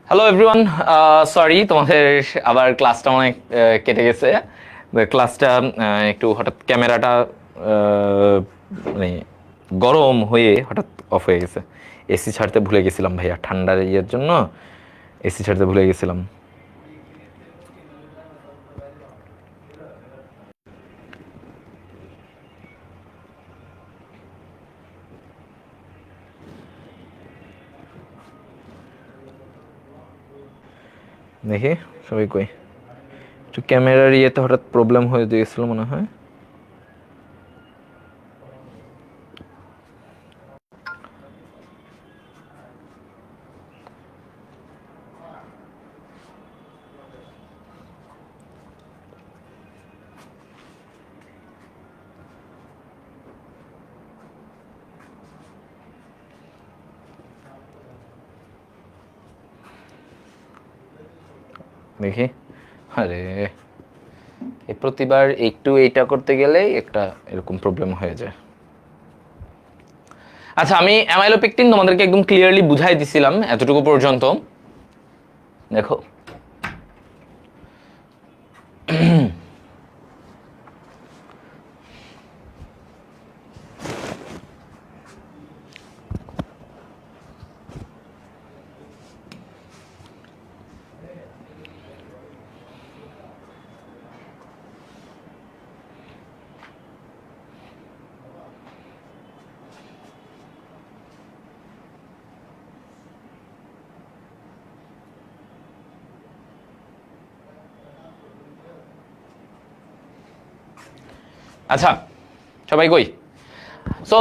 Hello everyone, sorry তোমাদের আবার ক্লাসটা অনেক কেটে গেছে। ক্লাসটা একটু হঠাৎ ক্যামেরাটা মানে গরম হয়ে হঠাৎ অফ হয়ে গেছে। এসি ছাড়তে ভুলে গেছিলাম ভাইয়া, ঠান্ডার ইয়ের জন্য এসি ছাড়তে ভুলে গেছিলাম। দেখি সবাই কই, একটু ক্যামেরার ইয়েতে হঠাৎ প্রবলেম হয়ে গেছিল মনে হয়। দেখি, আরে এই প্রতিবার একটু এইটা করতে গেলেই একটা এরকম প্রবলেম হয়ে যায়। আচ্ছা, আমি অ্যামাইলোপেকটিন তোমাদেরকে একদম ক্লিয়ারলি বুঝাই দিছিলাম এতটুকু পর্যন্ত। দেখো, আচ্ছা সবাই কই? সো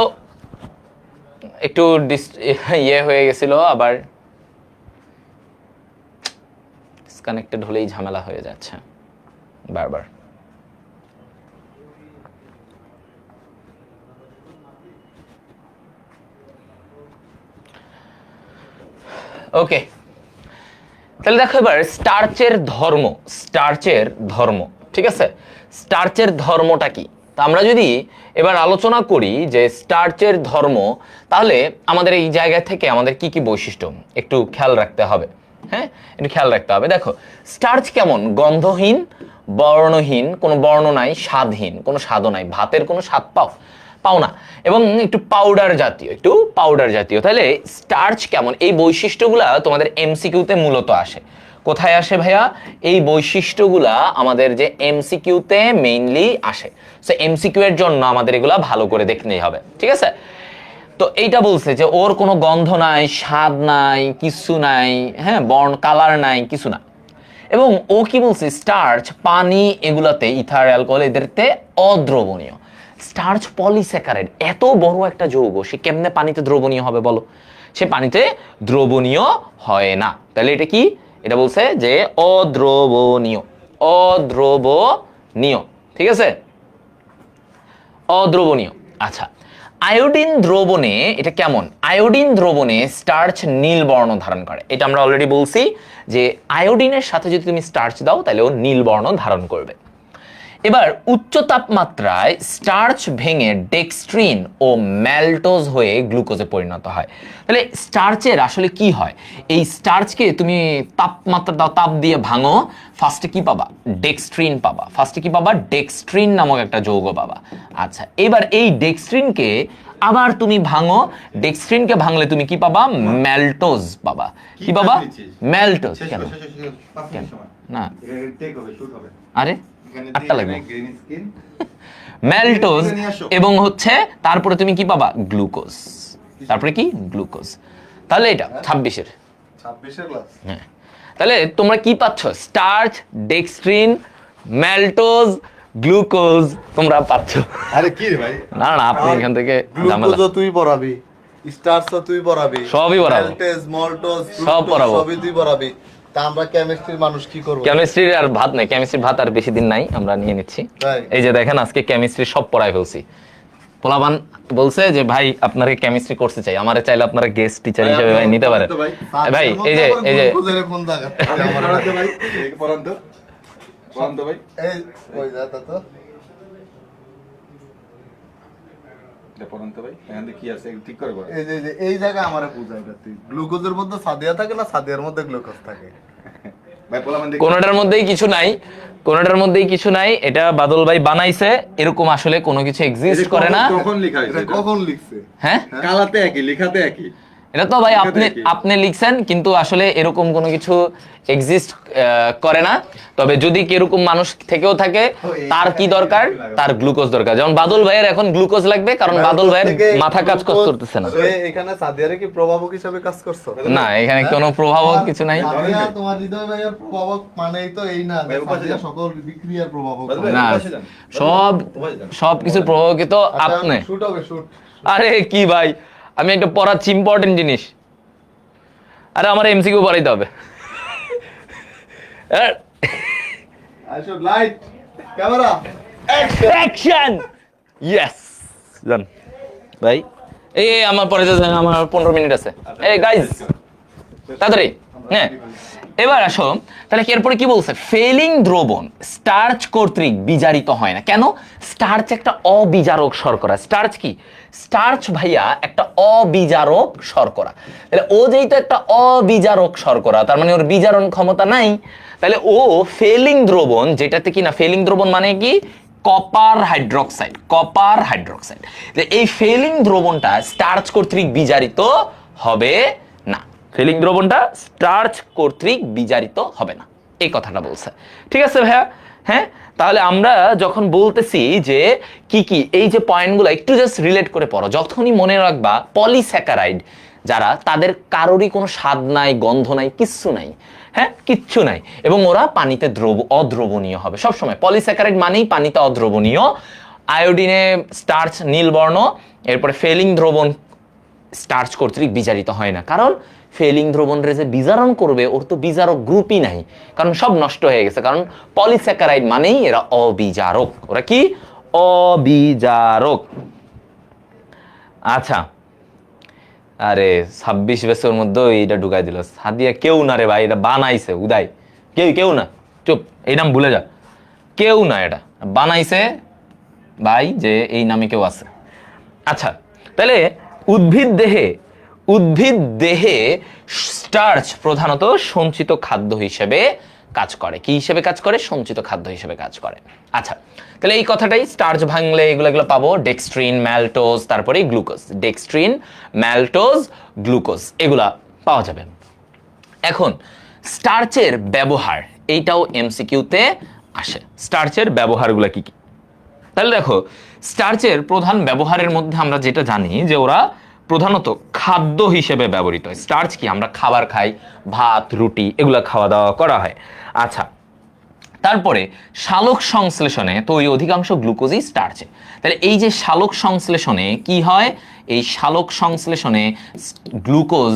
একটু ইয়ে হয়ে গেছিল, আবার ডিসকানেক্টেড হলেই ঝামেলা হয়ে যাচ্ছে বারবার। ওকে, তাহলে দেখো এবার স্টার্চের ধর্ম, ঠিক আছে? স্টার্চের ধর্মটা কি তা আমরা যদি এবার আলোচনা করি যে স্টার্চের ধর্ম, তাহলে আমাদের এই জায়গা থেকে আমাদের কি কি বৈশিষ্ট্য একটু খেয়াল রাখতে হবে। হ্যাঁ, একটু খেয়াল রাখতে হবে। দেখো, স্টার্চ কেমন? গন্ধহীন, বর্ণহীন, কোনো বর্ণ নাই, স্বাদহীন, কোনো স্বাদও নাই, ভাতের কোনো স্বাদ পাও না, এবং একটু পাউডার জাতীয়। তাহলে স্টার্চ কেমন, এই বৈশিষ্ট্যগুলা তোমাদের এমসিকিউতে মূলত আসে। কোথায় আসে ভাইয়া? এই বৈশিষ্ট্যগুলা আমাদের যে এমসিকিউতে মেইনলি আসে। সো এমসিকিউ এর জন্য আমাদের এগুলা ভালো করে দেখতেই হবে, ঠিক আছে? তো এইটা বলছে যে ওর কোনো গন্ধ নাই, স্বাদ নাই, কিছু নাই, হ্যাঁ, কালার নাই, কিছু না। এবং ও কি বলছে? স্টার্চ, পানি, এগুলাতে ইথার, অ্যালকোহল, এদেরতে অদ্রবণীয়। স্টার্চ পলিস্যাকারাইড, এত বড় একটা যৌগ, সে কেমনে পানিতে দ্রবণীয় হবে বলো? সে পানিতে দ্রবণীয় হয় না। তাহলে এটা কি? এটা বলছে যে অদ্রবণীয়, ঠিক আছে? অদ্রবণীয়। আচ্ছা, আয়োডিন দ্রবণে এটা কেমন? আয়োডিন দ্রবণে স্টার্চ নীল বর্ণ ধারণ করে। এটা আমরা অলরেডি বলছি যে আয়োডিনের সাথে যদি তুমি স্টার্চ দাও তাহলে ও নীল বর্ণ ধারণ করবে। এবার উচ্চ তাপমাত্রায় স্টার্চ ভেঙে ডেক্সট্রিন ও ম্যালটোজ হয়ে গ্লুকোজে পরিণত হয়। তাহলে স্টার্চের আসলে কি হয়? এই স্টার্চকে তুমি তাপমাত্রা দাও, তাপ দিয়ে ভাঙো, ফার্স্টে কি পাবা? ডেক্সট্রিন পাবা। ফার্স্টে কি পাবা? ডেক্সট্রিন নামক একটা যৌগ পাবা। আচ্ছা, এবার এই ডেক্সট্রিনকে আবার তুমি ভাঙো, ডেক্সট্রিনকে ভাঙলে তুমি কি পাবা? ম্যালটোজ পাবা। কি পাবা? ম্যালটোজ। কেন না? আরে 8টা লাগবে। ম্যালটোজ, এবং হচ্ছে তারপরে তুমি কি পাবা? গ্লুকোজ। তারপরে কি? গ্লুকোজ। তাহলে এটা 26-এর ক্লাস। হ্যাঁ, তাহলে তোমরা কি পাচ্ছ? স্টার্চ, ডেক্সট্রিন, ম্যালটোজ, গ্লুকোজ তোমরা পাচ্ছ। আরে কি রে ভাই? না না, আপনি এখান থেকে গ্লুকোজ তুই পড়াবি, স্টার্চ তুই পড়াবি, সবই পড়াবো, ম্যালটোজ, মল্টোজ, সব পড়াবো, সবই তুই পড়াবি। তা আমরা কেমিস্ট্রির মানুষ কি করব? কেমিস্ট্রির আর ভাত নাই, কেমিস্ট্রির ভাত আর বেশি দিন নাই, আমরা নিয়ে নিচ্ছি। এই যে দেখেন, আজকে কেমিস্ট্রি সব পড়াই ফেলছি। পোলাবান বলছে যে ভাই আপনারা কেমিস্ট্রি করতে চাই, আমারে চাইলে আপনারা গেস্ট টিচার হিসেবে ভাই নিতে পারেন। ভাই এই যে কোন জায়গা ভাই পড়ান তো ভাই, এই ওই দাদা তো এটা পড়ান তো ভাই, এখান থেকে কি আছে ঠিক করে বল। এই জায়গায় আমারে বুঝাই না তুই, গ্লুকোজের মধ্যে সাদিয়া থাকে না সাদিয়ার মধ্যে গ্লুকোজ থাকে? ভাই পোলাপান দেখি কোনোটার মধ্যেই কিছু নাই, কোনোটার মধ্যেই কিছু নাই। এটা বাদল ভাই বানাইছে, এরকম আসলে কোনো কিছু এক্সিস্ট করে না। কখন লেখা হয়েছে এটা এটা? কখন লিখছে? হ্যাঁ, কালাতে একই, লেখাতে একই। এটা তো ভাই লিখাতে আপনি কি? আপনি লিখছেন, কিন্তু আসলে এরকম কোনো কিছু এক্সিস্ট করে না। তবে যদি কিরকম মানুষ থেকেও থাকে, তার কি দরকার, তার গ্লুকোজ দরকার। যেমন বাদল ভাইয়ের এখন গ্লুকোজ লাগবে, কারণ বাদল ভাইয়ের মাথা কাজ করতেছে না। এখানে সাদিয়ারে কি প্রভাবক হিসেবে কাজ করছো? না, এখানে কোনো প্রভাবক কিছু নাই। সাদিয়া তোমার হৃদয় ভাইয়ের প্রভাবক মানেই তো এই না যে ভাই, উপাসে সাদিয়া যান। সকল বিক্রিয়ার প্রভাবক। বাদল ভাই, না, উপাসে যান। সব উপাসে যান। সব কিছু প্রভাবিত আপনি। শুট হবে শুট। আরে কি ভাই, আমি একটা পড়াচ্ছি ইম্পর্টেন্ট জিনিস। আরে আমার এমসিকিউ পড়াইতে হবে। আসো লাইট ক্যামেরা অ্যাকশন, ইয়েস জান ভাই। এই এই, আমার পরে আমার 15 মিনিট আছে। এই গাইস তাড়াতাড়ি। হ্যাঁ, এবার আসো, তাহলে কি এরপরে কি বলছে? ফেলিং দ্রবণ স্টার্চ কর্তৃক বিজারিত হয় না। কেন? স্টার্চ একটা অবিজারক শর্করা। স্টার্চ কি? স্টার্চ ভাইয়া একটা অবিজারক শর্করা। তাহলে ও যেহেতু একটা অবিজারক শর্করা, তার মানে ওর বিজারণ ক্ষমতা নাই। তাহলে ও ফেলিং দ্রবণ, যেটাতে কি না, ফেলিং দ্রবণ মানে কি? Copper hydroxide. কপার হাইড্রোক্সাইড, এই ফেলিং দ্রবণটা স্টার্চ কর্তৃক বিজারিত হবে না। ফেলিং দ্রবণটা স্টার্চ কর্তৃক বিজারিত হবে না, এই কথাটা বলছে। ঠিক আছে ভাইয়া? হ্যাঁ, তাহলে আমরা যখন বলতেছি যে কি কি, এই যে পয়েন্টগুলো একটু জাস্ট রিলেট করে পড়ো। যখনই মনে রাখবা পলিস্যাকারাইড যারা, তাদের কারোরই কোনো স্বাদ নাই, গন্ধ নাই, কিচ্ছু নাই। হ্যাঁ, কিচ্ছু নাই, এবং ওরা পানিতে অদ্রবণীয় হবে সবসময়। পলিস্যাকারাইড মানেই পানিতে অদ্রবণীয়। আয়োডিনে স্টার্চ নীলবর্ণ। এরপরে ফেলিং দ্রবণ স্টার্চ কর্তৃক বিজারিত হয় না, কারণ ফেলিং দ্রবণরে যে বিজারণ করবে, ওর তো বিজারক গ্রুপই নাই, কারণ সব নষ্ট হয়ে গেছে। কারণ পলিস্যাকারাইড মানেই এরা অবিজারক। ওরা কি? অবিজারক। আচ্ছা, আরে 26 বছর মধ্যে এইটা ঢুকাই দিল। সাদিয়া কেউ না রে ভাই, এটা বানাইছে উদয়। কেউ না, চুপ, এই নাম ভুলে যা। কেউ না, এটা বানাইছে ভাই, যে এই নামে কেউ আছে। আচ্ছা, তাহলে উদ্ভিদ দেহে স্টার্চ প্রধানত সঞ্চিত খাদ্য হিসেবে কাজ করে। কি হিসেবে কাজ করে? সঞ্চিত খাদ্য হিসেবে কাজ করে। আচ্ছা, তাহলে এই কথাটাই, স্টার্চ ভাঙলে এগুলো পাবো, ডেক্সট্রিন, ম্যালটোজ, তারপরে গ্লুকোজ। ডেক্সট্রিন, ম্যালটোজ, গ্লুকোজ, এগুলা পাওয়া যাবে। এখন স্টার্চের ব্যবহার, এইটাও এমসিকিউতে আসে। স্টার্চের ব্যবহারগুলো কি কি? তাহলে দেখো, স্টার্চের প্রধান ব্যবহারের মধ্যে আমরা যেটা জানি যে ওরা প্রধানত খাদ্য হিসেবে ব্যবহৃত হয়। স্টার্চ কি? আমরা খাবার খাই, ভাত, রুটি, এগুলো খাওয়া দাওয়া করা হয়। আচ্ছা, তারপরে সালোক সংশ্লেষণে তো ওই অধিকাংশ গ্লুকোজই স্টার্চে। তাহলে এই যে সালোক সংশ্লেষণে কি হয়? এই সালোক সংশ্লেষণে গ্লুকোজ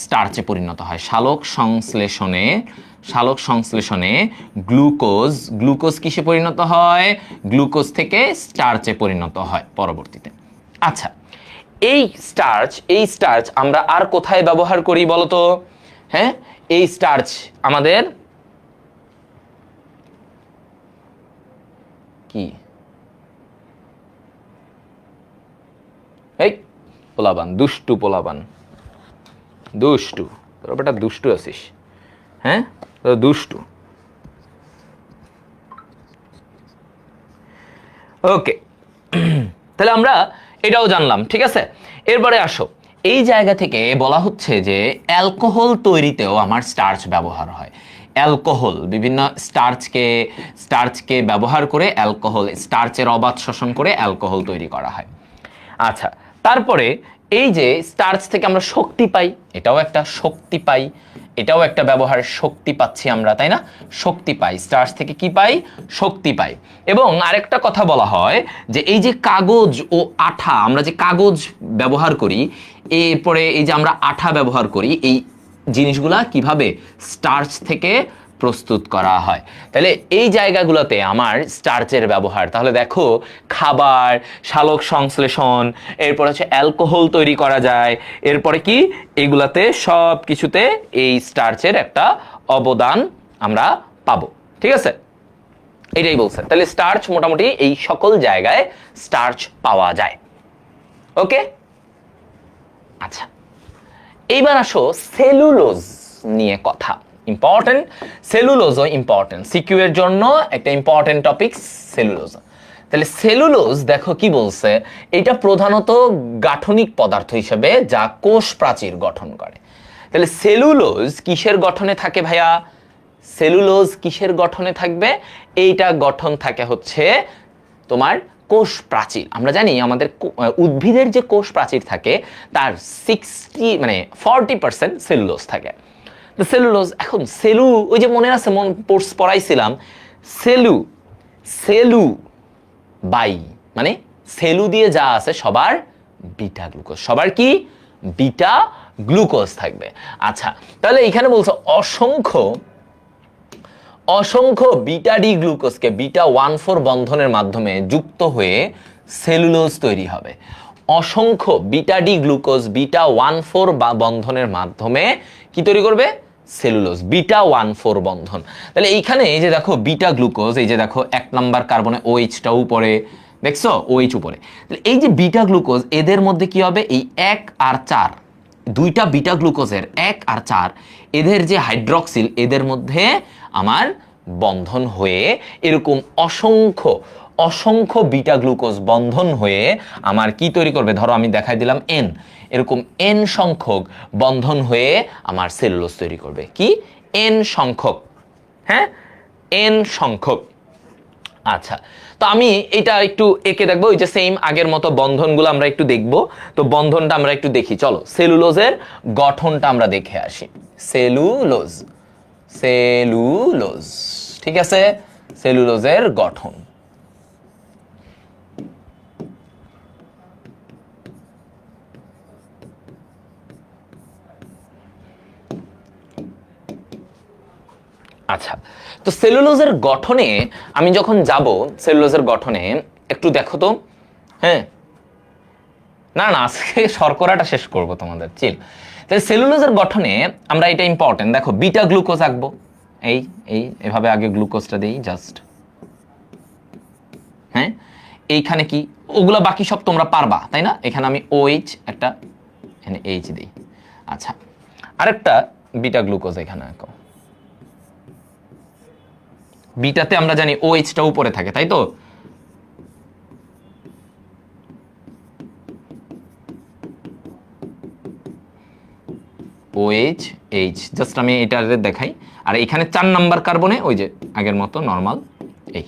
স্টার্চে পরিণত হয়। সালোক সংশ্লেষণে গ্লুকোজ কিসে পরিণত হয়? গ্লুকোজ থেকে স্টার্চে পরিণত হয় পরবর্তীতে। আচ্ছা, এই স্টার্চ আমরা আর কোথায় ব্যবহার করি বলতো? হ্যাঁ, এই স্টার্চ আমাদের কি, এই পোলাবান, দুষ্টু পোলাবান, দুষ্টু, তোর বেটা দুষ্টু আছিস। হ্যাঁ, দুষ্টু। ওকে, তাহলে আমরা এটাও জানলাম। ঠিক আছে, এরপরে আসো, এই জায়গা থেকে বলা হচ্ছে যে অ্যালকোহল তৈরিতেও আমার স্টার্চ ব্যবহার হয়। অ্যালকোহল, বিভিন্ন স্টার্চকে ব্যবহার করে অ্যালকোহল, স্টার্চের অবাধ শোষণ করে অ্যালকোহল তৈরি করা হয়। আচ্ছা, তারপরে এই যে স্টার্চ থেকে আমরা শক্তি পাই, এটাও একটা শক্তি পাই, এটাও একটা ব্যবহার, শক্তি পাচ্ছি আমরা, তাই না? শক্তি পাই, স্টার্চ থেকে কি পাই? শক্তি পাই। এবং আরেকটা কথা বলা হয় যে এই যে কাগজ ও আঠা, আমরা যে কাগজ ব্যবহার করি, এরপরে এই যে আমরা আঠা ব্যবহার করি, এই জিনিসগুলা কিভাবে? স্টার্চ থেকে প্রস্তুত করা হয়। তাহলে এই জায়গাগুলোতে আমার স্টার্চের ব্যবহার। তাহলে দেখো, খাবার, সালোক সংশ্লেষণ, এরপর হচ্ছে অ্যালকোহল তৈরি করা যায়, এরপরে কি, এগুলাতে সব কিছুতে এই স্টার্চের একটা অবদান আমরা পাবো। ঠিক আছে, এটাই বলছে। তাহলে স্টার্চ মোটামুটি এই সকল জায়গায় স্টার্চ পাওয়া যায়। ওকে, আচ্ছা এইবার আসো সেলুলোজ নিয়ে কথা। ইম্পর্টেন্ট, সেলুলোজও ইম্পর্টেন্ট, সিকিউ এর জন্য একটা ইম্পর্টেন্ট টপিক সেলুলোজ। তাহলে সেলুলোজ দেখো কি বলছে, এটা প্রধানত গাঠনিক পদার্থ হিসেবে যা কোষ প্রাচীর গঠন করে। তাহলে সেলুলোজ কিসের গঠনে থাকে ভাইয়া? সেলুলোজ কিসের গঠনে থাকবে? এইটা গঠন থাকে হচ্ছে তোমার কোষ প্রাচীর। আমরা জানি আমাদের উদ্ভিদের যে কোষ প্রাচীর থাকে তার 40% সেলুলোজ থাকে। তো সেলুলোজ, এখন সেলু, ওই যে মনে আছে, পড়াইছিলাম সেলু বাই মানে সেলু দিয়ে যা আছে সবার বিটা গ্লুকোজ, সবার কি বিটা গ্লুকোজ থাকবে। আচ্ছা, তাহলে এখানে বলছো অসংখ্য বিটা ডি গ্লুকোজকে বিটা 1,4 বন্ধনের মাধ্যমে যুক্ত হয়ে সেলুলোজ তৈরি হবে। অসংখ্য বিটা ডি গ্লুকোজ বিটা 1,4 বন্ধনের মাধ্যমে কি তৈরি করবে? সেলুলোজ, বিটা 1,4 বন্ধন। তাহলে এইখানে এই যে দেখো বিটা গ্লুকোজ, এই যে দেখো 1 নাম্বার কার্বনে OH-টা উপরে, দেখছো OH উপরে। তাহলে এই যে বিটা গ্লুকোজ, এদের মধ্যে কি হবে? এই 1 আর 4, দুইটা বিটা গ্লুকোজের 1 আর 4 এদের যে হাইড্রক্সিল, এদের মধ্যে আমার বন্ধন হয়ে এরকম অসংখ্য বিটা গ্লুকোজ বন্ধন হয়ে আমার কি তৈরি করবে? ধরো আমি দেখাই দিলাম N, এরকম N সংখ্যক বন্ধন হয়ে আমার সেলুলোজ তৈরি করবে। কি? N সংখ্যক, হ্যাঁ, N সংখ্যক। আচ্ছা, তো আমি এটা একটু এঁকে দেখবো, ওই যে সেম আগের মতো বন্ধনগুলো আমরা একটু দেখব। তো বন্ধনটা আমরা একটু দেখি, চলো সেলুলোজের গঠনটা আমরা দেখে আসি। সেলুলোজ, ঠিক আছে, সেলুলোজের গঠন। আচ্ছা, তো সেলুলোজের গঠনে আমি যখন যাব, সেলুলোজের গঠনে একটু দেখো তো। হ্যাঁ, না আজকে শর্করাটা শেষ করব তোমাদের, চিল। তাহলে সেলুলোজের গঠনে আমরা, এটা ইম্পর্টেন্ট, দেখো বিটা গ্লুকোজ আঁকবো। এভাবে আগে গ্লুকোজটা দেই জাস্ট, হ্যাঁ। এইখানে কি, ওগুলা বাকি সব তোমরা পারবা, তাই না? এখানে আমি OH একটা, এখানে H দিই। আচ্ছা, আরেকটা বিটা গ্লুকোজ এখানে আঁকো। বিটাতে আমরা জানি OH-টা উপরে থাকে, তাই তো? OH, H, জাস্ট আমি এটা দেখাই। আর এখানে 4 নাম্বার কার্বনে ওই যে আগের মতো নরমাল এই।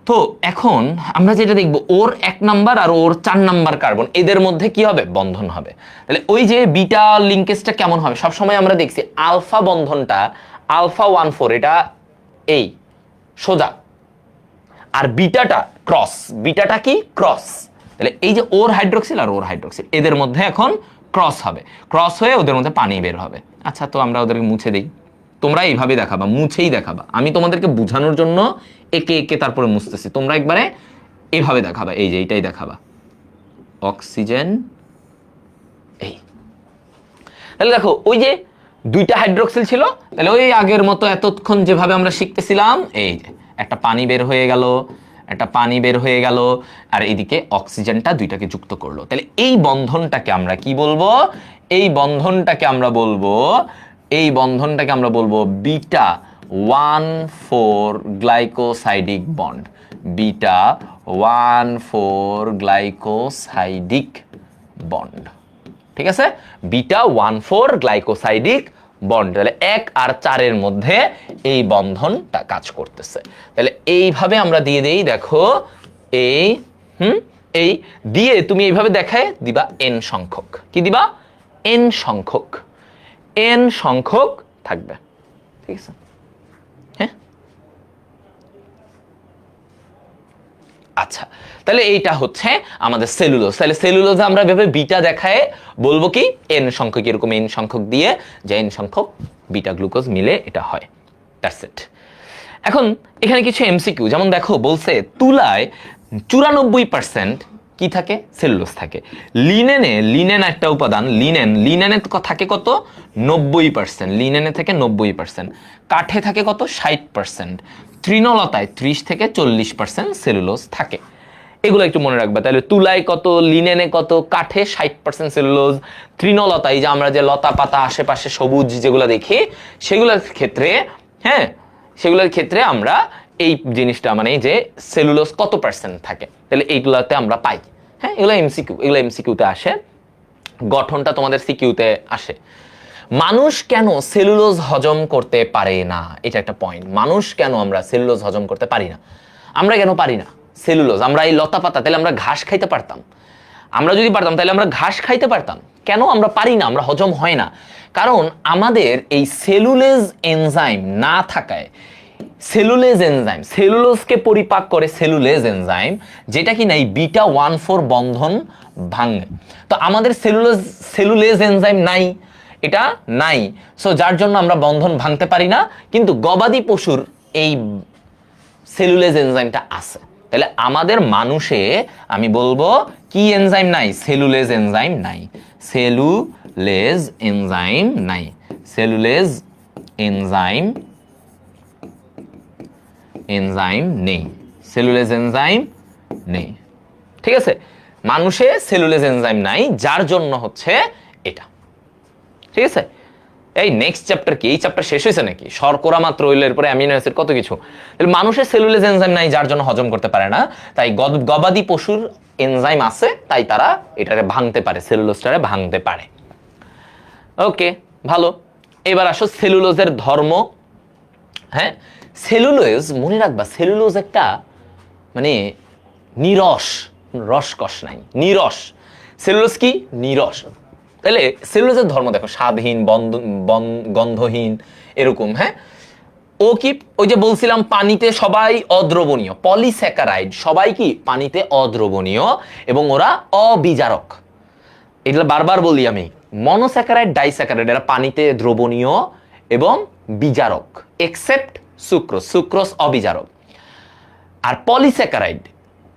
তো এখন আমরা যেটা দেখব, ওর 1 নাম্বার আর ওর 4 নাম্বার কার্বন, এদের মধ্যে কি হবে? বন্ধন হবে। তাহলে ওই যে বিটা লিঙ্কেজটা কেমন হবে? সবসময় আমরা দেখছি আলফা বন্ধনটা, আলফা 1,4, এটা এই সোজা, আর বিটাটা ক্রস। বিটাটা কি? ক্রস। তাহলে এই যে ওর হাইড্রোক্সিল আর ওর হাইড্রোক্সিল, এদের মধ্যে এখন ক্রস হবে, ক্রস হয়ে ওদের মধ্যে পানি বের হবে। আচ্ছা, তো আমরা ওদেরকে মুছে দেই। তোমরা এইভাবে দেখাবা, মুছেই দেখাবা, আমি তোমাদেরকে বোঝানোর জন্য একে একে তারপরে মুছতেছি, তোমরা একবারে এইভাবে দেখাবা। এই যে এইটাই দেখাবা, অক্সিজেন। এই তাহলে দেখো ওই যে 2টা হাইড্রোক্সিল ছিল, তাহলে ওই আগের মতো এতক্ষণ যেভাবে আমরা শিখতেছিলাম, এই যে একটা পানি বের হয়ে গেল, একটা পানি বের হয়ে গেল, আর এইদিকে অক্সিজেনটা 2টাকে যুক্ত করলো। তাহলে এই বন্ধনটাকে আমরা কি বলবো? এই বন্ধনটাকে আমরা বলবো beta 1,4 glycosidic bond. Beta 1,4 glycosidic bond, ঠিক আছে? Beta 1,4 glycosidic bond. তাহলে 1 আর 4 এর মধ্যে এই বন্ধনটা কাজ করতেছে। তাহলে এইভাবে আমরা দিয়ে দেই, দেখো এই এই দিয়ে তুমি এইভাবে দেখায় দিবা N সংখ্যক। কি দিবা? N সংখ্যক, N সংখ্যক থাকবে, ঠিক আছে? হ্যাঁ, আচ্ছা, তাহলে এইটা হচ্ছে আমাদের সেলুলোজ। তাহলে সেলুলোজে আমরা ভেবে বিটা দেখায় বলবো কি? N সংখ্যক, এরকম N সংখ্যক দিয়ে যে N সংখ্যক বিটা গ্লুকোজ মিলে এটা হয়। That's it. এখন এখানে কিছু এমসিকিউ, যেমন দেখো বলছে তুলায় 94% কি থাকে? সেলুলোজ থাকে। লিনেন একটা উপাদান, লিনেনে থাকে কত? 90%। লিনেনে থেকে 90%। কাঠে থাকে কত? 60%। তৃণলতায় 30 থেকে 40% সেলুলোজ থাকে। এগুলো একটু মনে রাখবা। তাহলে তুলায় কত, লিনেনে কত, কাঠে 60% সেলুলোজ, তৃণলতা এই যে আমরা যে লতা পাতা আশেপাশে সবুজ যেগুলো দেখি সেগুলোর ক্ষেত্রে, হ্যাঁ সেগুলোর ক্ষেত্রে আমরা এই জিনিসটা মানে যে সেলুলোজ কত পার্সেন্ট থাকে, তাহলে এইগুলাতে আমরা পাই। হ্যাঁ এগুলো এমসিকিউ, এগুলো এমসিকিউতে আসে, গঠনটা তোমাদের সিকিউতে আসে। মানুষ কেন সেলুলোজ হজম করতে পারে না, এটা একটা পয়েন্ট। মানুষ কেন আমরা সেলুলোজ হজম করতে পারি না, আমরা কেন পারি না সেলুলোজ? আমরা এই লতা পাতা, তাহলে আমরা ঘাস খাইতে পারতাম, আমরা যদি পারতাম তাহলে আমরা ঘাস খাইতে পারতাম। কেন আমরা পারি না, আমরা হজম হয় না? কারণ আমাদের এই সেলুলোজ এনজাইম না থাকায়, সেলুলোজ এনজাইম, সেলুলোজকে পরিপাক করে সেলুলোজ এনজাইম, যেটা কি নাই β14 বন্ধন ভাঙে। তো আমাদের সেলুলোজ এনজাইম নাই, এটা নাই, সো যার জন্য আমরা বন্ধন ভাঙতে পারি না। কিন্তু গবাদি পশুর এই সেলুলোজ এনজাইমটা আছে। তাহলে আমাদের মানুষে আমি বলবো কি এনজাইম নাই? সেলুলোজ এনজাইম নাই, সেলুলোজ এনজাইম নাই, সেলুলোজ এনজাইম নেই, সেলুলোজ এনজাইম নেই। ঠিক আছে, মানুষে সেলুলোজ এনজাইম নাই, যার জন্য হচ্ছে এটা। ঠিক আছে, এই নেক্সট চ্যাপ্টার কি? এই চ্যাপ্টার শেষ হয়েছে নাকি? শর্করা মাত্র ওইলের পরে অ্যামিনো অ্যাসিড কত কিছু। তাহলে মানুষের সেলুলোজ এনজাইম নাই, যার জন্য হজম করতে পারে না। তাই গবাদি পশুর এনজাইম আছে, তাই তারা এটারে ভাঙতে পারে, সেলুলোজটারে ভাঙতে পারে। ওকে, ভালো। এবার আসো সেলুলোজের ধর্ম। হ্যাঁ, সেলুলোজ মনে রাখবা, সেলুলোজ একটা মানে নিরস, রসকস নাই, নিরস। সেলুলোজ কি? নিরস। তাহলে সেলুলোজের ধর্ম দেখো, স্বাদহীন, গন্ধহীন, এরকম। হ্যাঁ, ও কি ওই যে বলছিলাম পানিতে সবাই অদ্রবণীয়, পলিস্যাকারাইড সবাই কি পানিতে অদ্রবণীয় এবং ওরা অবিজারক। এগুলো বারবার বলি আমি, মনোস্যাকারাইড, ডাইস্যাকারাইড এরা পানিতে দ্রবণীয় এবং বিজারক, এক্সেপ্ট সুক্রোজ, সুক্রোজ অবিজারক। আর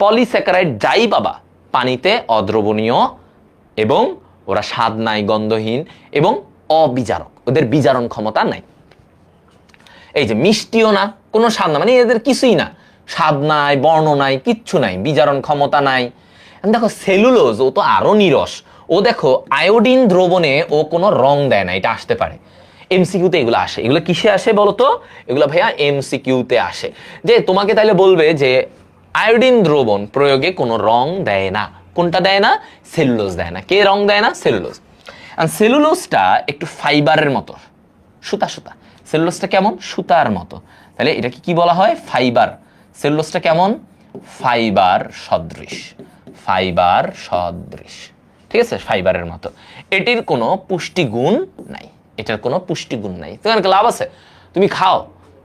পলিস্যাকারাইড যাই বাবা পানিতে অদ্রবণীয় এবং ওরা স্বাদ নাই, গন্ধহীন এবং অবিজারক, ওদের বিজারণ ক্ষমতা নাই। এই যে মিষ্টিও না, কোনো স্বাদ না, মানে এদের কিছুই না, স্বাদ নাই, বর্ণ নাই, কিচ্ছু নাই, বিজারণ ক্ষমতা নাই। দেখো সেলুলোজ, ও তো আরো নিরস। ও দেখো আয়োডিন দ্রবণে ও কোনো রং দেয় না, এটা আসতে পারে এমসিকিউতে। এগুলো আসে, এগুলো কিসে আসে বলতো? এগুলো ভাইয়া এমসিকিউতে আসে। যে তোমাকে তাইলে বলবে যে আয়োডিন দ্রবণ প্রয়োগে কোনো রং দেয় না। কোনটা দেয় না? সেলুলোজ দেয় না। কে রং দেয় না? সেলুলোজ। আর সেলুলোজটা একটু ফাইবারের মতো, সুতা সুতা। সেলুলোজটা কেমন? সুতার মতো। তাহলে এটাকে কি বলা হয়? ফাইবার। সেলুলোজটা কেমন? ফাইবার সদৃশ, ফাইবার সদৃশ। ঠিক আছে, ফাইবারের মতো। এটির কোনো পুষ্টিগুণ নাই, এটার কোনো পুষ্টিগুণ নাই। তোমার লাভ আছে? তুমি খাও,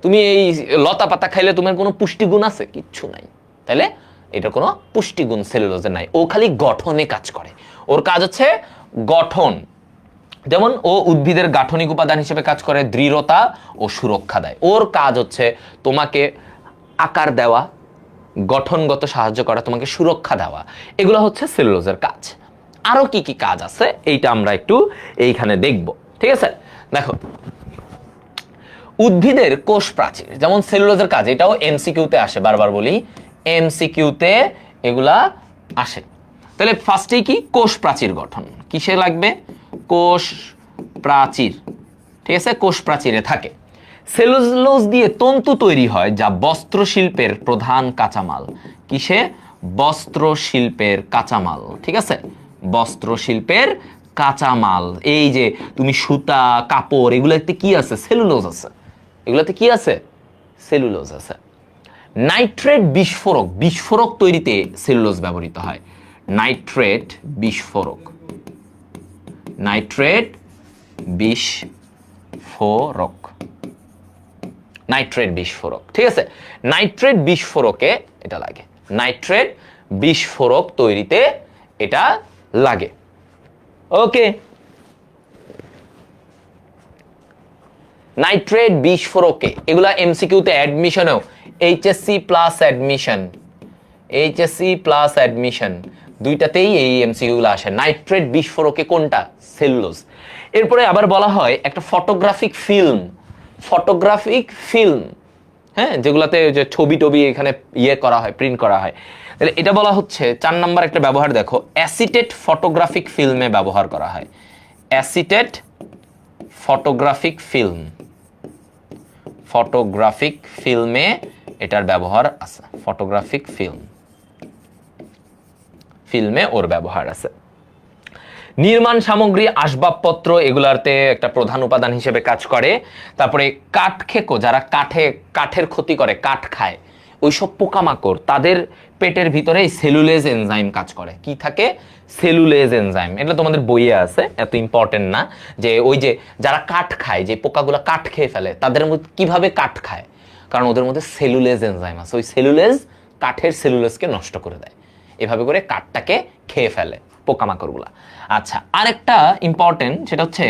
তুমি এই লতা পাতা খাইলে তোমার কোনো পুষ্টিগুণ আছে? কিচ্ছু নাই। তাহলে এটার কোনো পুষ্টিগুণ সেলুলোজের নাই। ও খালি গঠনে কাজ করে, ওর কাজ হচ্ছে গঠন। যেমন ও উদ্ভিদের গাঠনিক উপাদান হিসেবে কাজ করে, দৃঢ়তা ও সুরক্ষা দেয়। ওর কাজ হচ্ছে তোমাকে আকার দেওয়া, গঠনগত সাহায্য করা, তোমাকে সুরক্ষা দেওয়া। এগুলো হচ্ছে সেলুলোজের কাজ। আরো কি কি কাজ আছে এইটা আমরা একটু এইখানে দেখব। ঠিক আছে, দেখো উদ্ভিদের কোষ প্রাচীর যেমন সেলুলোজের কাজ, এটাও এমসিকিউতে আসে, বারবার বলি এমসিকিউতে এগুলা আসে। তাহলে ফার্স্টেই কি? কোষ প্রাচীর গঠন। কিসে লাগবে? কোষ প্রাচীর। ঠিক আছে, কোষ প্রাচীরে থাকে। সেলুলোজ দিয়ে তন্তু তৈরি হয়, যা বস্ত্র শিল্পের প্রধান কাঁচামাল। কিসে? বস্ত্র শিল্পের কাঁচামাল। ঠিক আছে, বস্ত্র শিল্পের কাঁচামাল। এই যে তুমি সুতা, কাপড়, এগুলোতে কি আছে? সেলুলোজ আছে। এগুলোতে কি আছে? সেলুলোজ আছে। নাইট্রেট বিস্ফোরক, বিস্ফোরক তৈরিতে সেলুলোজ ব্যবহৃত হয়। নাইট্রেট বিস্ফোরক, নাইট্রেট বিস্ফোরক, নাইট্রেট বিস্ফোরক। ঠিক আছে, নাইট্রেট বিস্ফোরকে এটা লাগে, নাইট্রেট বিস্ফোরক তৈরিতে এটা লাগে। ওকে, নাইট্রেট বিস্ফোরকে, এগুলা এমসিকিউতে অ্যাডমিশনেও, HSC plus admission, HSC plus admission দুইটাতেই এই এমসিকিউগুলো আসে। নাইট্রেট বিস্ফোরকে কোনটা? সেলুলোজ। এরপরে আবার বলা হয় একটা ফটোগ্রাফিক ফিল্ম, ফটোগ্রাফিক ফিল্ম, হ্যাঁ, যেগুলাতে যে ছবি টবি এখানে ইয়ে করা হয়, প্রিন্ট করা হয়। তাহলে এটা বলা হচ্ছে 4 নাম্বার একটা ব্যবহার দেখো, অ্যাসিটেট ফটোগ্রাফিক ফিল্মে ব্যবহার করা হয়। অ্যাসিটেট ফটোগ্রাফিক ফিল্ম, ফটোগ্রাফিক ফিল্মে এটার ব্যবহার আছে। ফটোগ্রাফিক ফিল্মে ওর ব্যবহার আছে। নির্মাণ সামগ্রী, আসবাবপত্র এগুলাতে একটা প্রধান উপাদান হিসেবে কাজ করে। তারপরে কাঠখেকো, যারা কাঠের ক্ষতি করে, কাঠ খায়, ওইসব পোকামাকড়, তাদের পেটের ভিতরে সেলুলেজ এনজাইম কাজ করে। কি থাকে? Cellulase enzyme. এটা তোমাদের বইয়ে আছে, এত ইম্পর্টেন্ট না। যে ওই যে যারা কাঠ খায়, যে পোকাগুলো কাঠ খেয়ে ফেলে, তাদের মধ্যে কিভাবে কাঠ খায়? কারণ ওদের মধ্যে সেলুলেজ এনজাইম আছে। ওই সেলুলেজ কাঠের সেলুলেজকে নষ্ট করে দেয়, এভাবে করে কাঠটাকে খেয়ে ফেলে পোকামাকড়গুলা। আচ্ছা, আরেকটা ইম্পর্টেন্ট, সেটা হচ্ছে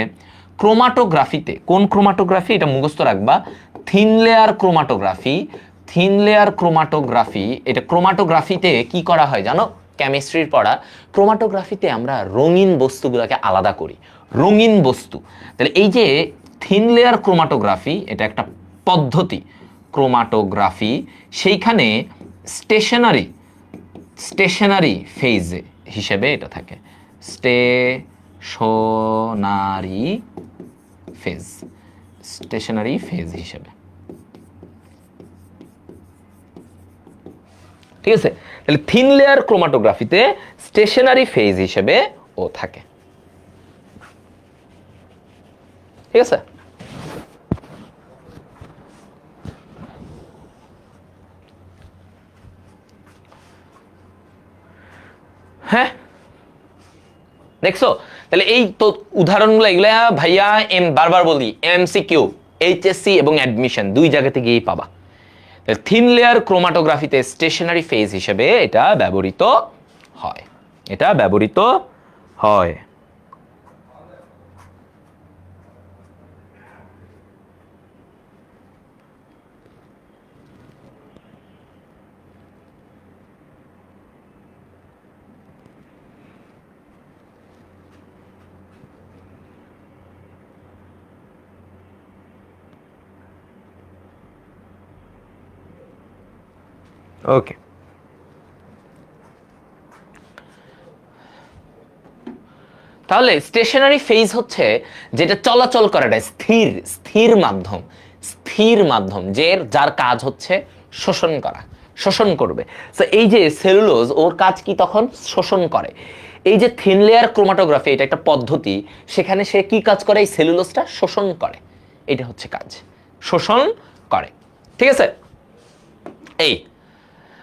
ক্রোমাটোগ্রাফিতে। কোন ক্রোমাটোগ্রাফি? এটা মুখস্থ রাখবা, thin layer chromatography. Thin layer chromatography, এটা ক্রোমাটোগ্রাফিতে কি করা হয় জানো? কেমিস্ট্রির পড়া। ক্রোমাটোগ্রাফিতে আমরা রঙিন বস্তুগুলোকে আলাদা করি, রঙিন বস্তু। তাহলে এই যে থিন লেয়ার ক্রোমাটোগ্রাফি, এটা একটা পদ্ধতি ক্রোমাটোগ্রাফি। সেইখানে স্টেশনারি ফেজ হিসেবে এটা থাকে। স্টেশনারি ফেজ হিসেবে, ঠিক আছে? তাহলে থিন লেয়ার ক্রোমাটোগ্রাফিতে স্টেশনারি ফেজ হিসেবে ও থাকে, ঠিক আছে? হ্যাঁ, দেখছো? তাহলে এই তো উদাহরণগুলো, এগুলা ভাইয়া বারবার বলি, এমসিকিউ, এইচএসসি এবং অ্যাডমিশন দুই জায়গাতে গিয়েই পাবা। থিন লেয়ার ক্রোমাটোগ্রাফিতে স্টেশনারি ফেজ হিসেবে এটা ব্যবহৃত হয়। ওকে, তাহলে স্টেশনারি ফেজ হচ্ছে যেটা চলাচল করে, স্থির মাধ্যম, যার কাজ হচ্ছে শোষণ করা, শোষণ করবে। তো এই যে সেলুলোজ, ওর কাজ কি তখন? শোষণ করে। এই যে থিন লেয়ার ক্রোমাটোগ্রাফি, এটা একটা পদ্ধতি, সেখানে সে কি কাজ করে? এই সেলুলোজটা শোষণ করে। এটা হচ্ছে কাজ, শোষণ করে, ঠিক আছে? এই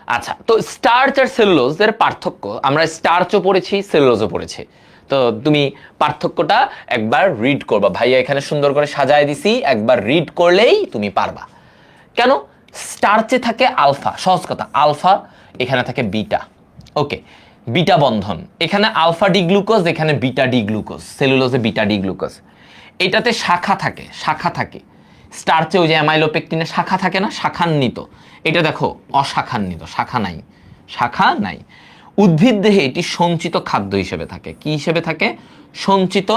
আচ্ছা, তো স্টার্চ আর সেলুলোজের পার্থক্য, আমরা স্টার্চও পড়েছি, সেলুলোজও পড়েছি। তো তুমি পার্থক্যটা একবার রিড করবা, ভাইয়া এখানে সুন্দর করে সাজায় দিছি, একবার রিড করলেই তুমি পারবা। কেন? স্টার্চে থাকে আলফা, সহজ কথা, আলফা, এখানে থাকে বিটা। ওকে, বিটা বন্ধন, এখানে আলফা ডি গ্লুকোজ, এখানে বিটা ডি গ্লুকোজ, সেলুলোজে বিটা ডি গ্লুকোজ। এটাতে শাখা থাকে। স্টার্চে ওই যে অ্যামাইলোপেকটিনে শাখা থাকে না, শাখান্বিত। এটা দেখো অশাখান্বিত, শাখা নাই। উদ্ভিদ দেহে এটি সঞ্চিত খাদ্য হিসেবে থাকে। কি হিসেবে থাকে? সঞ্চিত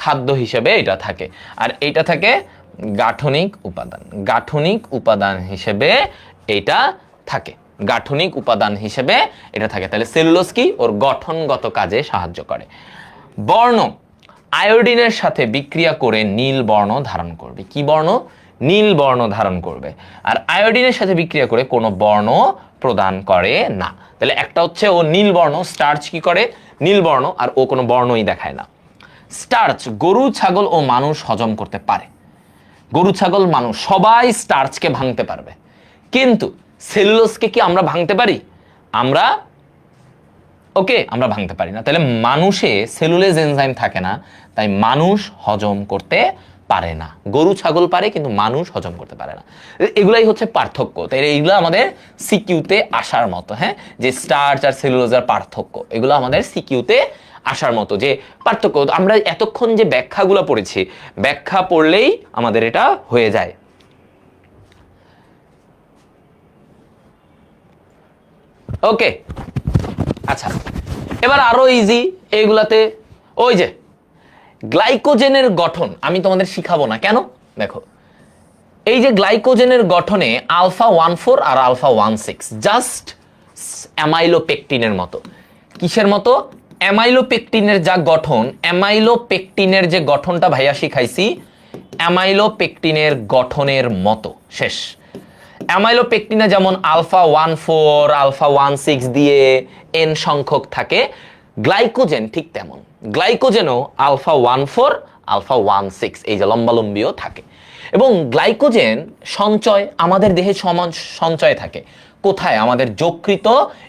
খাদ্য হিসেবে এটা থাকে। আর এটা থাকে গাঠনিক উপাদান হিসেবে এটা থাকে, তাহলে সেলুলোজ কি? ওর গঠনগত কাজে সাহায্য করে। বর্ণ, আয়োডিনের সাথে বিক্রিয়া করে নীল বর্ণ ধারণ করবে। কি বর্ণ? নীল বর্ণ ধারণ করবে। আর আয়োডিনের সাথে বিক্রিয়া করে কোনো বর্ণ প্রদান করে না। তাহলে একটা হচ্ছে ও নীল বর্ণ, স্টার্চ কি করে? নীল বর্ণ, আর ও কোনো বর্ণই দেখায় না। স্টার্চ গরু, ছাগল ও মানুষ হজম করতে পারে। গরু, ছাগল, মানুষ সবাই স্টার্চকে ভাঙতে পারবে, কিন্তু সেলুলোজকে কি আমরা ভাঙতে পারি? আমরা ভাঙতে পারি না। তাহলে মানুষে সেলুলেজ এনজাইম থাকে না, তাই মানুষ হজম করতে পারে না। গরু, ছাগল পারে, কিন্তু মানুষ হজম করতে পারে না। এগুলাই হচ্ছে পার্থক্য। তাই এইগুলো আমাদের সিকিউতে আসার মতো, হ্যাঁ, যে স্টার্চ আর সেলুলোজের পার্থক্য, এগুলো আমাদের সিকিউতে আসার মতো যে পার্থক্য। আমরা এতক্ষণ যে ব্যাখ্যাগুলো পড়েছি, ব্যাখ্যা পড়লেই আমাদের এটা হয়ে যায়। ওকে, আচ্ছা, এবার আরো ইজি এইগুলাতে, ওই যে গ্লাইকোজেনের গঠন আমি তোমাদের শিখাবো না। কেন? দেখো, এই যে গ্লাইকোজেনের গঠনে আলফা 1,4 আর আলফা 1,6 জাস্ট অ্যামাইলোপেকটিনের মতো। কিসের মতো? অ্যামাইলোপেকটিনের যা গঠন, অ্যামাইলোপেকটিনের যে গঠনটা ভাইয়া শিখাইছি, অ্যামাইলোপেকটিনের গঠনের মতো। শেষ। অ্যামাইলোপেকটিনে যেমন আলফা 1,4 আলফা 1,6 দিয়ে এন সংখ্যক থাকে, গ্লাইকোজেন ঠিক তেমন। গ্লাইকোজেনও আলফা 1,4 আলফা 1,6 এই যে লম্বালম্বিও থাকে। এবং গ্লাইকোজেন সঞ্চয় আমাদের দেহে সঞ্চয় থাকে কোথায়? আমাদের যকৃত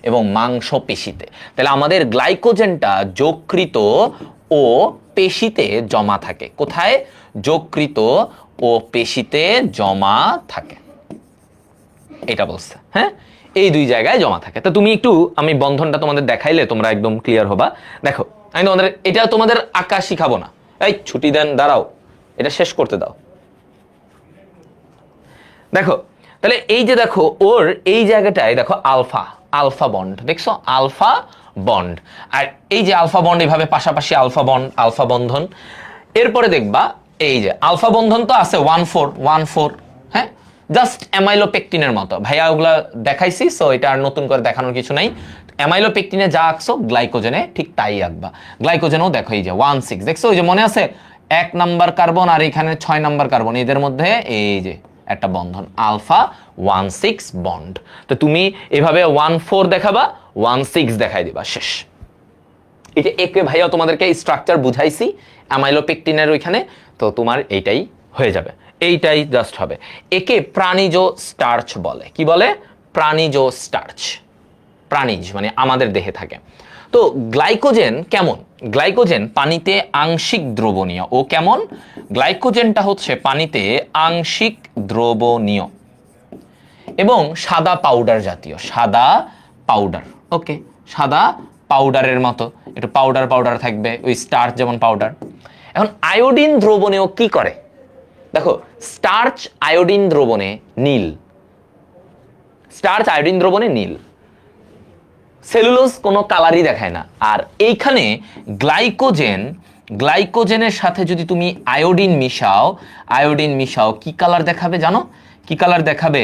এবং মাংসপেশিতে। তাহলে আমাদের গ্লাইকোজেনটা যকৃত ও পেশিতে জমা থাকে। কোথায়? যকৃত ও পেশিতে জমা থাকে, এটা বলছে। হ্যাঁ, এই দুই জায়গায় জমা থাকে। তো তুমি একটু, আমি বন্ধনটা তোমাদের দেখাইলে তোমরা একদম ক্লিয়ার হবা। দেখো, আমি তোমাদের এটা তোমাদের আঁকা শিখাবো না। এই ছুটি দেন, দাঁড়াও, এটা শেষ করতে দাও। দেখো, তাহলে এই যে দেখো ওর এই জায়গাটায় দেখো আলফা, আলফা বন্ড দেখছো, আলফা বন্ড। আর এই যে আলফা বন্ড এভাবে পাশাপাশি আলফা বন্ড, আলফা বন্ধন। এরপরে দেখবা এই যে আলফা বন্ধন তো আছে 1,4, হ্যাঁ, জাস্ট অ্যামাইলোপেকটিনের মতো। ভাইয়া ওগুলা দেখাইছি, সো এটা আর নতুন করে দেখানোর কিছু নাই। অ্যামাইলোপেকটিনে যা আঁকছো গ্লাইকোজেনে ঠিক তাই আঁকবা। গ্লাইকোজেনও দেখো এই যে 1,6 দেখছো, ওই যে মনে আছে 1 নাম্বার কার্বন আর এখানে 6 নাম্বার কার্বন, এদের মধ্যে এই যে একটা বন্ধন আলফা 1,6 বন্ড। তো তুমি এভাবে 1,4 দেখাবা, 1,6 দেখাই দিবা, শেষ। এটা একে ভাইয়া তোমাদেরকে স্ট্রাকচার বুঝাইছি অ্যামাইলোপেকটিনের ওইখানে, তো তোমার এইটাই হয়ে যাবে, এইটাই জাস্ট হবে। একে প্রাণীজ স্টার্চ বলে। কি বলে? প্রাণীজ স্টার্চ। প্রাণীজ মানে আমাদের দেহে থাকে। তো গ্লাইকোজেন কেমন? গ্লাইকোজেন পানিতে আংশিক দ্রবণীয়। ও কেমন? গ্লাইকোজেনটা হচ্ছে পানিতে আংশিক দ্রবণীয় এবং সাদা পাউডার জাতীয়। সাদা পাউডার, ওকে, সাদা পাউডারের মতো, একটু পাউডার পাউডার থাকবে, ওই স্টার্চ যেমন পাউডার। এখন আয়োডিন দ্রবণেও কি করে? দেখো, স্টার্চ আয়োডিন দ্রবণে নীল, স্টার্চ আয়োডিন দ্রবণে নীল, সেলুলোজ কোনো কালারই দেখায় না। আর এইখানে গ্লাইকোজেন, গ্লাইকোজেনের সাথে যদি তুমি আয়োডিন মিশাও, আয়োডিন মিশাও, কি কালার দেখাবে জানো? কি কালার দেখাবে?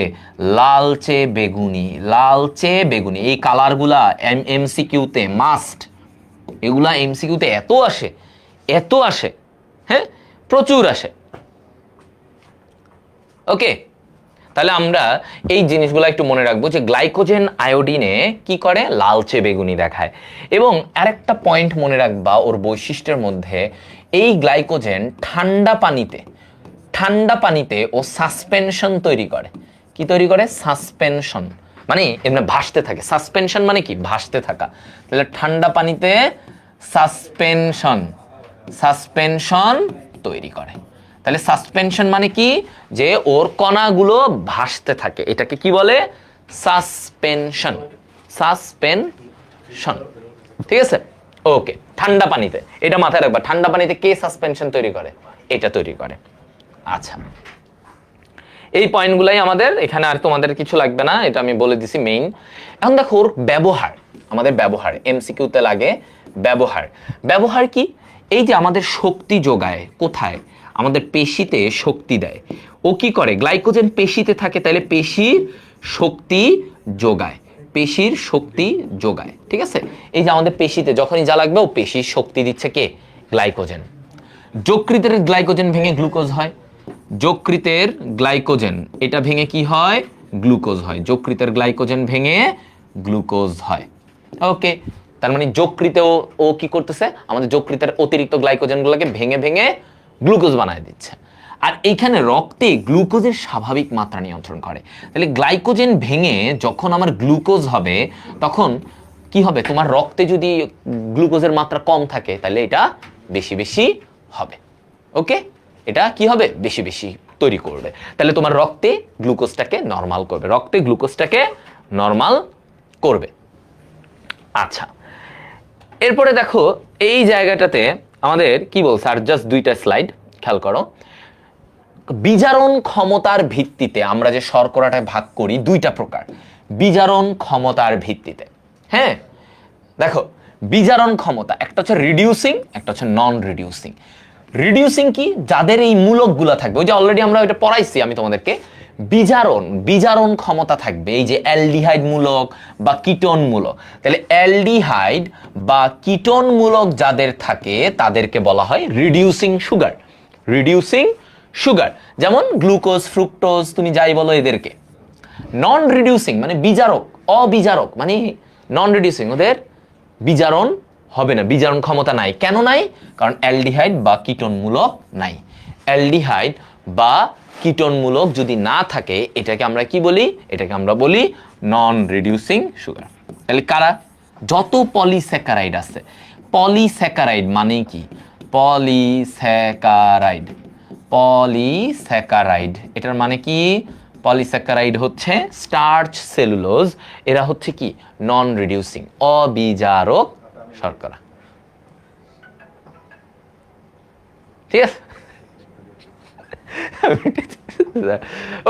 লালচে বেগুনি, লালচে বেগুনি। এই কালারগুলা এমসিকিউতে মাস্ট, এগুলা এমসিকিউতে এত আসে, এত আসে, হ্যাঁ, প্রচুর আসে। ওকে, তাহলে আমরা এই জিনিসগুলো একটু মনে রাখবো যে গ্লাইকোজেন আয়োডিনে কি করে? লালচে বেগুনি দেখায়। এবং আরেকটা পয়েন্ট মনে রাখবা ওর বৈশিষ্ট্যের মধ্যে, এই গ্লাইকোজেন ঠান্ডা পানিতে, ঠান্ডা পানিতে ও সাসপেনশন তৈরি করে। কি তৈরি করে? সাসপেনশন, মানে এমনি ভাসতে থাকে। সাসপেনশন মানে কি? ভাসতে থাকা। তাহলে ঠান্ডা পানিতে সাসপেনশন, সাসপেনশন তৈরি করে। তাহলে সাসপেনশন মানে কি? যে ওর কণাগুলো ভাসতে থাকে, এটাকে কি বলে? Suspension, suspension. ঠিক আছে, ওকে। ঠান্ডা পানিতে, এটা মাথায় রাখবা, ঠান্ডা পানিতে কে সাসপেনশন তৈরি করে? এটা তৈরি করে। আচ্ছা, এই পয়েন্টগুলাই আমাদের এখানে, আর তোমাদের কিছু লাগবে না, এটা আমি বলে দিছি মেইন। এখন দেখো ওর ব্যবহার, আমাদের ব্যবহার এমসিকিউতে লাগে। ব্যবহার, ব্যবহার কি? এই যে আমাদের শক্তি যোগায়, কোথায়? আমাদের পেশিতে শক্তি দেয়। ও কি করে? গ্লাইকোজেন পেশিতে থাকে, তাহলে পেশির শক্তি যোগায়, পেশির শক্তি যোগায়। ঠিক আছে, এই যে আমাদের পেশিতে যখনই যা লাগবে ও পেশির শক্তি দিচ্ছে কে? গ্লাইকোজেন। যকৃতের গ্লাইকোজেন ভেঙে গ্লুকোজ হয়, যকৃতের গ্লাইকোজেন এটা ভেঙে কি হয়? গ্লুকোজ হয়। যকৃতের গ্লাইকোজেন ভেঙে গ্লুকোজ হয়। ওকে, তার মানে যকৃতেও ও কি করতেছে? আমাদের যকৃতের অতিরিক্ত গ্লাইকোজেনগুলোকে ভেঙে ভেঙে গ্লুকোজ বানায় দিচ্ছে। আর এইখানে রক্তে গ্লুকোজের স্বাভাবিক মাত্রা নিয়ন্ত্রণ করে। তাহলে গ্লাইকোজেন ভেঙে যখন আমার গ্লুকোজ হবে, তখন কি হবে? তোমার রক্তে যদি গ্লুকোজের মাত্রা কম থাকে, তাহলে এটা বেশি বেশি হবে। ওকে, এটা কি হবে? বেশি বেশি তৈরি করবে। তাহলে তোমার রক্তে গ্লুকোজটাকে নরমাল করবে, রক্তে গ্লুকোজটাকে নরমাল করবে। আচ্ছা, এরপরে দেখো এই জায়গাটাতে আমাদের কি বলছে, আর জাস্ট দুইটা স্লাইড খেয়াল করো। বিজারণ ক্ষমতার ভিত্তিতে আমরা যে শর্করাটা ভাগ করি দুইটা প্রকার, বিজারণ ক্ষমতার ভিত্তিতে। হ্যাঁ, দেখো বিজারণ ক্ষমতা, একটা হচ্ছে রিডিউসিং, একটা হচ্ছে নন রিডিউসিং। রিডিউসিং কি, যাদের এই মূলকগুলা থাকবে, ওই যে অলরেডি আমরা ওইটা পড়াইছি আমি তোমাদেরকে, বিজারণ ক্ষমতা থাকবে, এই যে অ্যালডিহাইড মূলক বা কিটোন মূলক। তাহলে অ্যালডিহাইড বা কিটোন মূলক যাদের থাকে তাদেরকে বলা হয় রিডিউসিং সুগার। রিডিউসিং সুগার, যেমন গ্লুকোজ, ফ্রুক্টোজ, তুমি যাই বলো এদেরকে। নন রিডিউসিং মানে বিজারক, অবিজারক মানে নন রিডিউসিং, ওদের বিজারণ হবে না, বিজারণ ক্ষমতা নাই। কেন নাই? কারণ অ্যালডিহাইড বা কিটোন মূলক নাই। অ্যালডিহাইড বা কিটোন মূলক যদি না থাকে এটাকে আমরা কি বলি? এটাকে আমরা বলি নন রিডিউসিং সুগার। তাহলে কারা? যত পলিস্যাকারাইড আছে। পলিস্যাকারাইড মানে কি? পলিস্যাকারাইড, পলিস্যাকারাইড এটার মানে কি? পলিস্যাকারাইড হচ্ছে স্টার্চ, সেলুলোজ, এরা হচ্ছে কি নন রিডিউসিং, অবিজারক শর্করা। ঠিক আছে,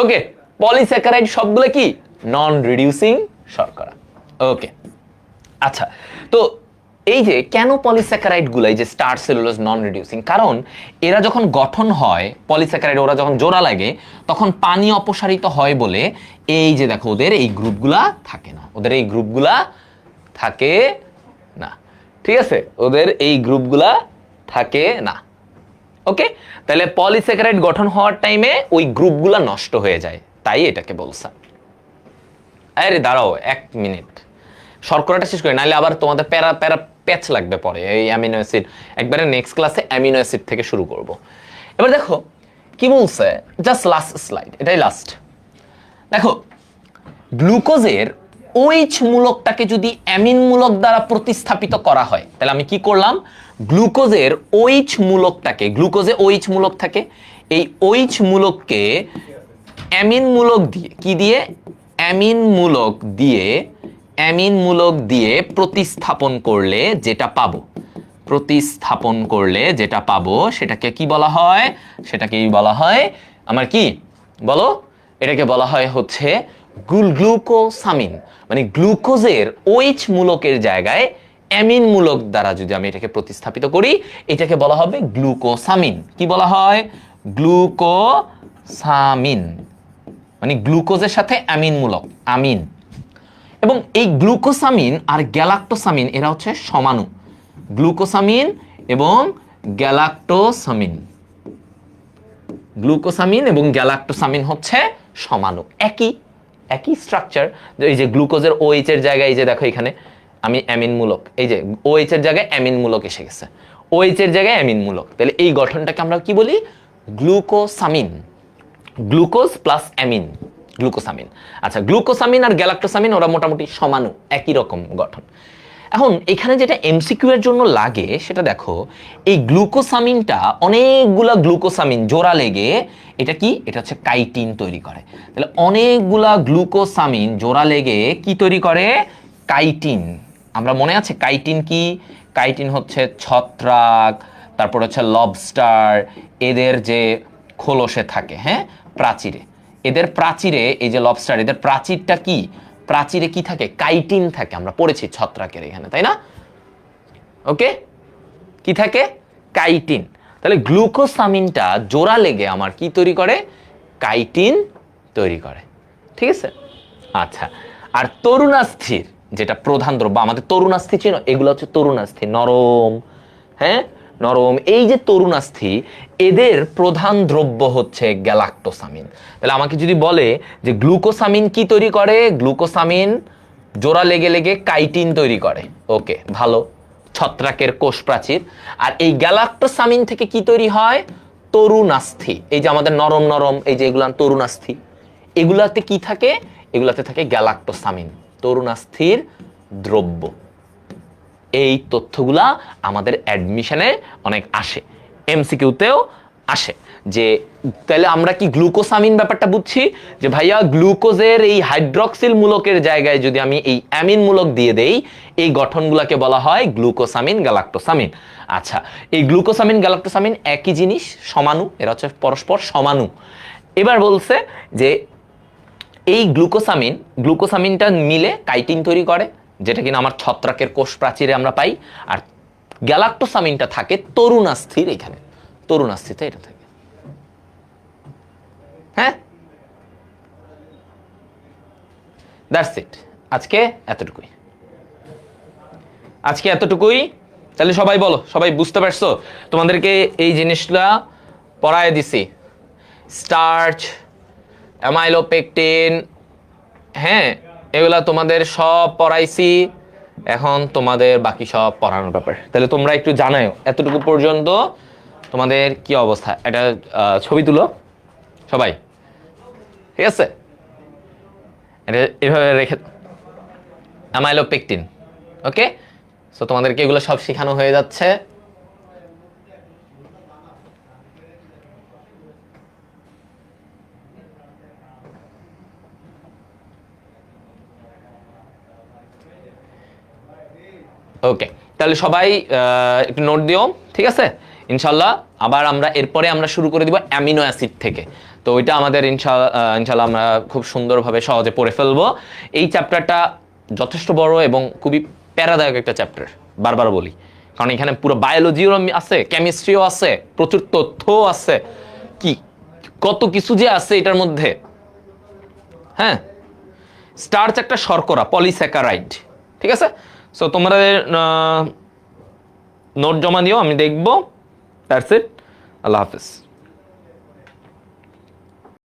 ওকে। পলিস্যাকারাইড সবগুলো কি নন রিডিউসিং শর্করা। ওকে, আচ্ছা, তো এই যে কেন পলিস্যাকারাইড গুলো, এই যে স্টার্চ, সেলুলোজ নন রিডিউসিং, কারণ এরা যখন গঠন হয় পলিস্যাকারাইড, ওরা যখন জোড়া লাগে তখন পানি অপসারিত হয় বলে এই যে দেখো ওদের এই গ্রুপগুলা থাকে না, ওদের এই গ্রুপগুলা থাকে না। ঠিক আছে, ওদের এই গ্রুপগুলা থাকে না। ওকে, তাহলে পলিস্যাকারাইড গঠন হওয়ার টাইমে ওই গ্রুপগুলা নষ্ট হয়ে যায়, তাই এটাকে বলছে। আরে দাঁড়াও 1 মিনিট, শর্করাটা শেষ করে, নাহলে আবার তোমাদের প্যারা প্যাচ লাগবে পরে এই অ্যামিনো অ্যাসিড। একবারে নেক্সট ক্লাসে অ্যামিনো অ্যাসিড থেকে শুরু করব। এবার দেখো কি বলছে, জাস্ট লাস্ট স্লাইড, এটাই লাস্ট। দেখো গ্লুকোজের OH মূলকটাকে যদি অ্যামিন মূলক দ্বারা প্রতিস্থাপিত করা হয়, তাহলে আমি কি করলাম? গ্লুকোজের OH মূলকটাকে, গ্লুকোজে OH মূলক থাকে, এই OH মূলককে অ্যামিন মূলক দিয়ে, কি দিয়ে? অ্যামিন মূলক দিয়ে প্রতিস্থাপন করলে যেটা পাবো, সেটাকে কি বলা হয়? সেটাকেই বলা হয় আমার কি বলো? এটাকে বলা হয় হচ্ছে গ্লুকোসামিন। মানে গ্লুকোজের OH মূলকের জায়গায় অ্যামিন মূলক দ্বারা যদি আমি এটাকে প্রতিস্থাপিত করি, এটাকে বলা হবে গ্লুকোসামিন। কি বলা হয়? গ্লুকোসামিন। মানে গ্লুকোজের সাথে অ্যামিন মূলক, আমিন। এবং এই গ্লুকোসামিন আর গ্যালাক্টোসামিন এরা হচ্ছে সমাণু। গ্লুকোসামিন এবং গ্যালাক্টোসামিন, গ্লুকোসামিন এবং গ্যালাক্টোসামিন হচ্ছে সমাণু, একই স্ট্রাকচার। এই যে গ্লুকোজের OH এর জায়গায়, এই যে দেখো এখানে আমি অ্যামিন মূলক, এই যে OH এর জায়গায় অ্যামিন মূলক এসে গেছে, OH এর জায়গায় অ্যামিন মূলক। তাহলে এই গঠনটাকে আমরা কি বলি? Glucosamine. Glucose plus amine, glucosamine. আচ্ছা, গ্লুকোসামিন আর গ্যালাক্টোসামিন ওরা মোটামুটি সমাণু, একই রকম গঠন। এখন এখানে যেটা এমসিকিউ এর জন্য লাগে সেটা দেখো, এই গ্লুকোসামিনটা অনেকগুলা গ্লুকোসামিন জোড়া লেগে এটা কি? এটা হচ্ছে কাইটিন তৈরি করে। তাহলে অনেকগুলা গ্লুকোসামিন জোড়া লেগে কি তৈরি করে? কাইটিন। আমরা মনে আছে কাইটিন কি? কাইটিন হচ্ছে ছত্রাক, তারপর হচ্ছে লবস্টার, এদের যে খোলসে থাকে, হ্যাঁ, প্রাচীরে, এদের প্রাচীরে, এই যে লবস্টার, এদের প্রাচীরটা কি? প্রাচীরে কি থাকে? কাইটিন থাকে। আমরা পড়েছি ছত্রাকের এখানে, তাই না? ওকে, কি থাকে? কাইটিন। তাহলে গ্লুকোসামিনটা জোড়া লেগে আমার কি তৈরি করে? কাইটিন তৈরি করে। ঠিক আছে, আচ্ছা। আর তরুণাস্থির যেটা প্রধান দ্রব্য, আমাদের তরুণাস্থি ছিল, এগুলো হচ্ছে তরুণাস্থি, নরম, হ্যাঁ নরম। এই যে তরুণাস্থি, এদের প্রধান দ্রব্য হচ্ছে গ্যালাক্টোসামিন। তাহলে আমাকে যদি বলে যে গ্লুকোসামিন কি তৈরি করে? গ্লুকোসামিন জোড়া লেগে লেগে কাইটিন তৈরি করে। ওকে, ভালো, ছত্রাকের কোষ প্রাচীর। আর এই গ্যালাক্টোসামিন থেকে কি তৈরি হয়? তরুণাস্থি। এই যে আমাদের নরম নরম, এই যে এগুলা তরুণাস্থি, এগুলাতে কি থাকে? এগুলাতে থাকে গ্যালাক্টোসামিন, তরুণাস্থির দ্রব্য। এই তথ্যগুলা আমাদের অ্যাডমিশনে অনেক আসে, এমসিকিউতেও আসে। যে তাহলে আমরা কি গ্লুকোসামিন ব্যাপারটা বুঝছি যে ভাইয়া গ্লুকোজের এই হাইড্রক্সিল মূলকের জায়গায় যদি আমি এই অ্যামিন মূলক দিয়ে দেই, এই গঠনগুলোকে বলা হয় গ্লুকোসামিন, গ্যালাক্টোসামিন। আচ্ছা, এই গ্লুকোসামিন গ্যালাক্টোসামিন একই জিনিস, সমাণু, এরা হচ্ছে পরস্পর সমাণু। এবার বলছে যে এই গ্লুকোসামিনটা মিলে কাইটিন তৈরি করে, যেটা কিনা আমার ছত্রাকের কোষ প্রাচীরে আমরা পাই। আর গ্যালাক্টোসামিনটা থাকে তরুণাস্থির এখানে, তরুণ আসছে এটা থেকে। হ্যাঁ, দ্যাটস ইট। আজকে এতটুকুই, তাহলে সবাই বলো, সবাই বুঝতে পারছো? তোমাদেরকে এই জিনিসটা পড়ায় দিছি, স্টার্চ, অ্যামাইলোপেকটিন, হ্যাঁ এগুলা তোমাদের সব পড়াইছি। এখন তোমাদের বাকি সব পড়ানোর ব্যাপার। তাহলে তোমরা একটু জানাও এতটুকু পর্যন্ত তোমাদের কি অবস্থা। এটা ছবি তুলো সবাই, ঠিক আছে? এটা এভাবে রেখে, অ্যামাইলোপেকটিন, ওকে। সো তোমাদেরকে এগুলো সব শেখানো হয়ে যাচ্ছে। ওকে, তাহলে সবাই একটু নোট দিও, ঠিক আছে? ইনশাল্লাহ আবার আমরা এরপরে আমরা শুরু করে দিব অ্যামিনো অ্যাসিড থেকে। তো ওইটা আমাদের ইনশাল্লাহ আমরা খুব সুন্দরভাবে সহজে পড়ে ফেলবো। এই চ্যাপ্টারটা যথেষ্ট বড় এবং খুবই প্যারাদায়ক একটা চ্যাপ্টার, বারবার বলি, কারণ এখানে পুরো বায়োলজিও আছে, কেমিস্ট্রিও আছে, প্রচুর তথ্যও আছে, কি কত কিছু যে আছে এটার মধ্যে। হ্যাঁ, স্টার্চ একটা শর্করা, পলিস্যাকারাইড, ঠিক আছে? সো তোমরা নোট জমা দিও, আমি দেখবো। That's it, Allah Hafiz.